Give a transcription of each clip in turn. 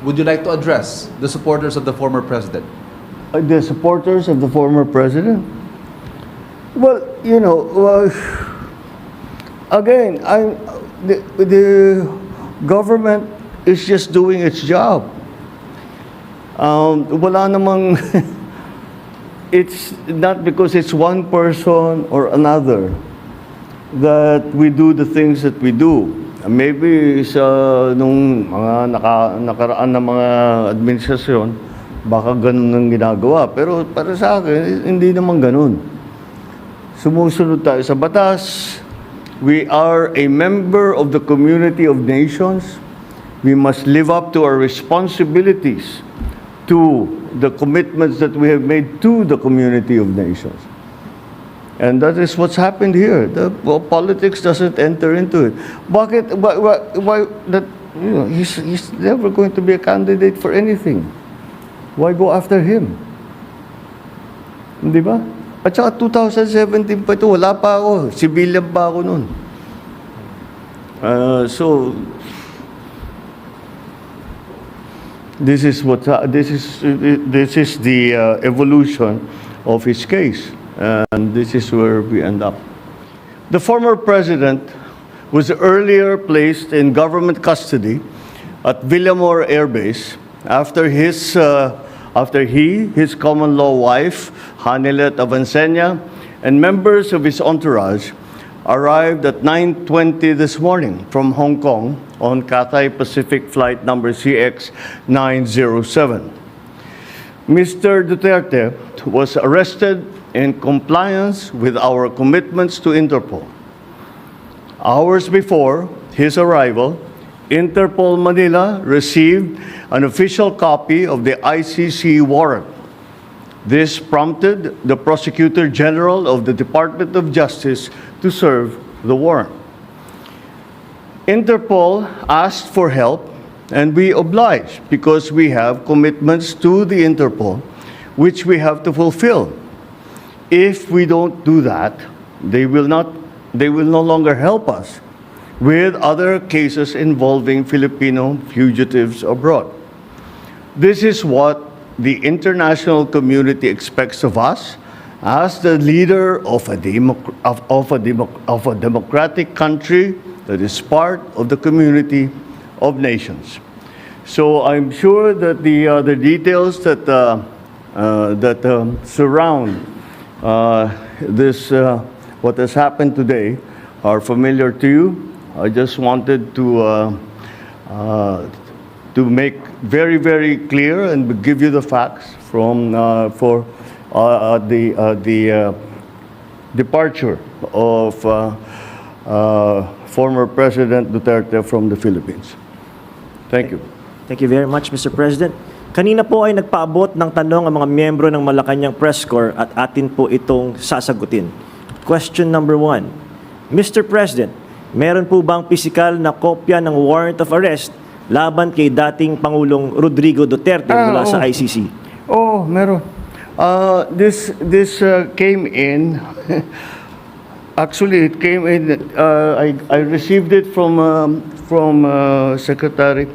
would you like to address the supporters of the former president? The supporters of the former president? Well, you know, again, the government is just doing its job. Wala namang, it's not because it's one person or another that we do the things that we do. Maybe sa nung mga nakaraan na mga administrasyon, baka ganun ang ginagawa. Pero para sa akin, hindi naman ganun. Sumusunod tayo sa batas. We are a member of the community of nations. We must live up to our responsibilities, to the commitments that we have made to the community of nations. And that is what's happened here. Politics doesn't enter into it. Bakit? Why that? You know, he's never going to be a candidate for anything. Why go after him? Di ba? At saka 2017 pa ito, wala pa ako. Civilian pa ako noon. So this is the evolution of his case. And this is where we end up. The former president was earlier placed in government custody at Villamor Air Base after his common law wife, Hanilet Avancenia, and members of his entourage arrived at 9:20 this morning from Hong Kong on Cathay Pacific flight number CX-907. Mr. Duterte was arrested in compliance with our commitments to Interpol. Hours before his arrival, Interpol Manila received an official copy of the ICC warrant. This prompted the Prosecutor General of the Department of Justice to serve the warrant. Interpol asked for help, and we obliged because we have commitments to the Interpol, which we have to fulfill. If we don't do that, they will no longer help us with other cases involving Filipino fugitives abroad. This is what the international community expects of us as the leader of a democratic country that is part of the community of nations. So I'm sure that the details that surround this what has happened today are familiar to you. I just wanted to make very, very clear and give you the facts from for the departure of former President Duterte from the Philippines. Thank you. Thank you very much, Mr. President. Kanina po ay nagpaabot ng tanong ang mga miyembro ng Malacanang Press Corps at atin po itong sasagutin. Question number 1. Mr. President, meron po bang pisikal na kopya ng warrant of arrest laban kay dating Pangulong Rodrigo Duterte mula sa ICC? Oh, meron. This came in. Actually, it came in. I received it from Secretary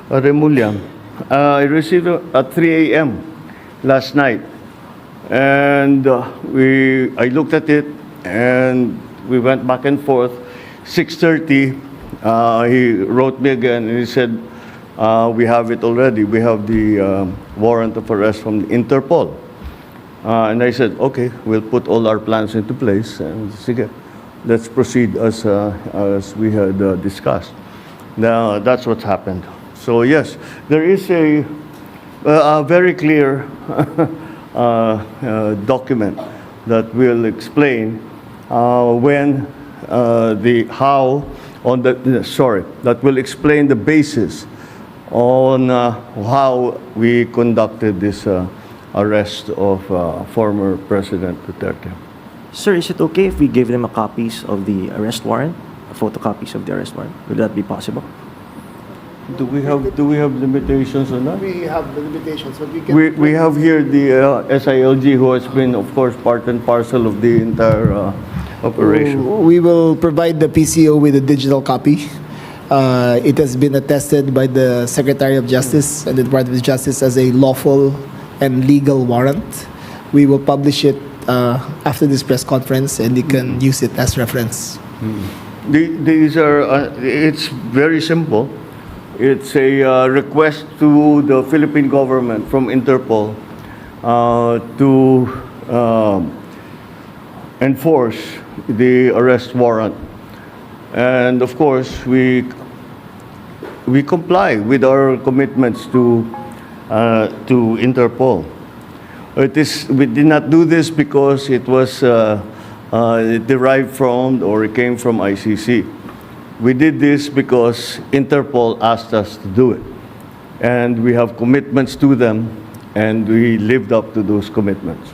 Remulla. I received it at 3 a.m. last night, and I looked at it, and we went back and forth. 6:30, he wrote me again, and he said, "We have it already. We have the warrant of arrest from Interpol." And I said, "Okay, we'll put all our plans into place, and sige, let's proceed as we had discussed." Now that's what's happened. So yes, there is a very clear document that will explain that will explain the basis on how we conducted this arrest of former President Duterte. Sir, is it okay if we give them copies of the arrest warrant, photocopies of the arrest warrant? Will that be possible? Do we have limitations on that? We have the limitations, but we can. We have here the SILG, who has been, of course, part and parcel of the entire operation. We will provide the PCO with a digital copy, It has been attested by the Secretary of Justice and the Department of Justice as a lawful and legal warrant. We will publish it after this press conference, and you can use it as reference. These are, it's very simple. It's a request to the Philippine government from Interpol to enforce the arrest warrant. And of course, we comply with our commitments to Interpol. We did not do this because it was derived from or it came from ICC. We did this because Interpol asked us to do it. And we have commitments to them, and we lived up to those commitments.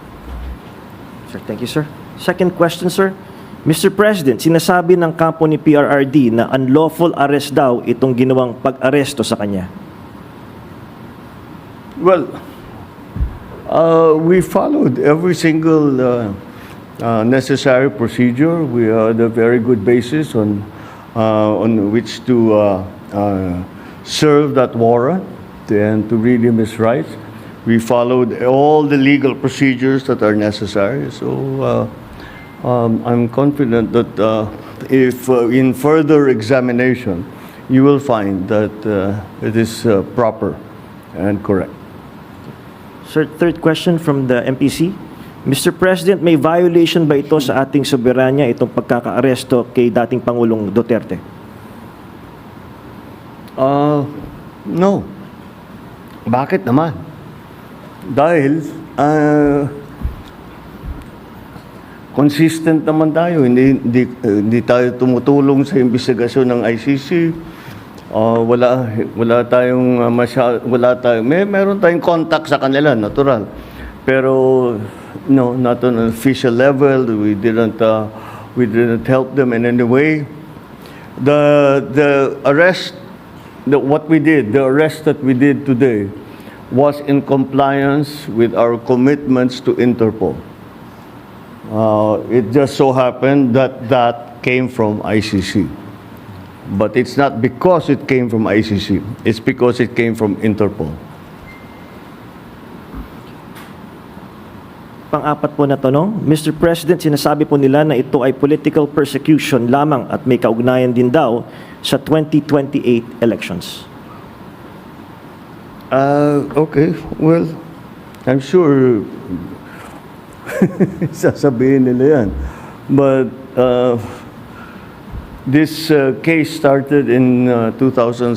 Sir, thank you, sir. Second question, sir. Mr. President, sinasabi ng kampo ni PRRD na unlawful arrest daw itong ginawang pag-aresto sa kanya. Well, we followed every single necessary procedure. We had a very good basis on which to serve that warrant and to read him his rights. We followed all the legal procedures that are necessary. So I'm confident that if in further examination, you will find that it is proper and correct. Sir, third question from the MPC. Mr. President, may violation ba ito sa ating soberanya, itong pagkaka-aresto kay dating Pangulong Duterte? No. Bakit naman? Dahil consistent naman tayo. Hindi tayo tumutulong sa investigasyon ng ICC. Meron tayong contact sa kanila, natural. Pero no, not on an official level. We didn't help them in any way. The arrest that we did today was in compliance with our commitments to Interpol. It just so happened that came from ICC. But it's not because it came from ICC. It's because it came from Interpol. Pang-apat po na tanong, Mr. President, sinasabi po nila na ito ay political persecution lamang at may kaugnayan din daw sa 2028 elections. Okay, well, I'm sure sasabihin nila yan. But this case started in 2017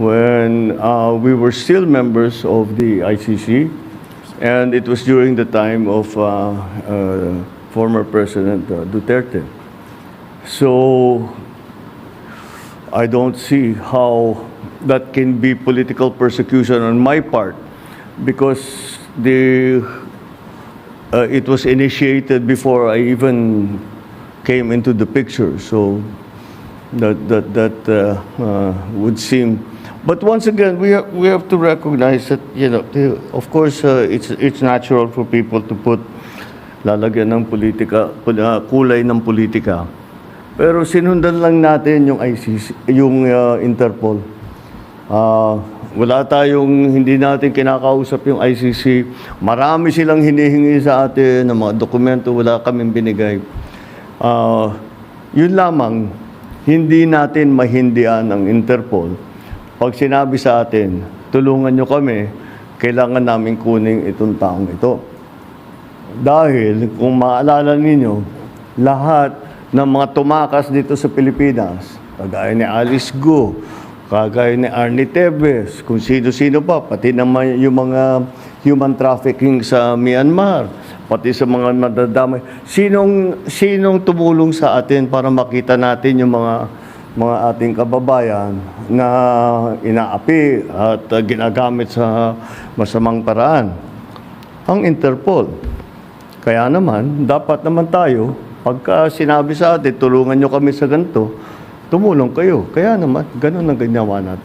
when we were still members of the ICC. And it was during the time of former President Duterte. So I don't see how that can be political persecution on my part, because it was initiated before I even came into the picture. So that would seem. But once again, we have to recognize that, of course, it's natural for people to lalagyan ng politika, kulay ng politika. Pero sinundan lang natin yung ICC, yung Interpol. Hindi natin kinakausap yung ICC. Marami silang hinihingi sa atin ng mga dokumento, wala kaming binigay. Yun lamang, hindi natin mahindian ang Interpol. Pag sinabi sa atin, tulungan nyo kami, kailangan namin kunin itong taong ito. Dahil, kung maalala ninyo, lahat ng mga tumakas dito sa Pilipinas, kagaya ni Alice Go, kagaya ni Arnie Tevez, kung sino-sino pa, pati naman yung mga human trafficking sa Myanmar, pati sa mga madadamay. Sinong tumulong sa atin para makita natin yung mga ating kababayan na inaapi at ginagamit sa masamang paraan? Ang Interpol. Kaya naman, dapat naman tayo, pagka sinabi sa atin, tulungan nyo kami sa ganito, tumulong kayo. Kaya naman, ganun ang ginawa natin.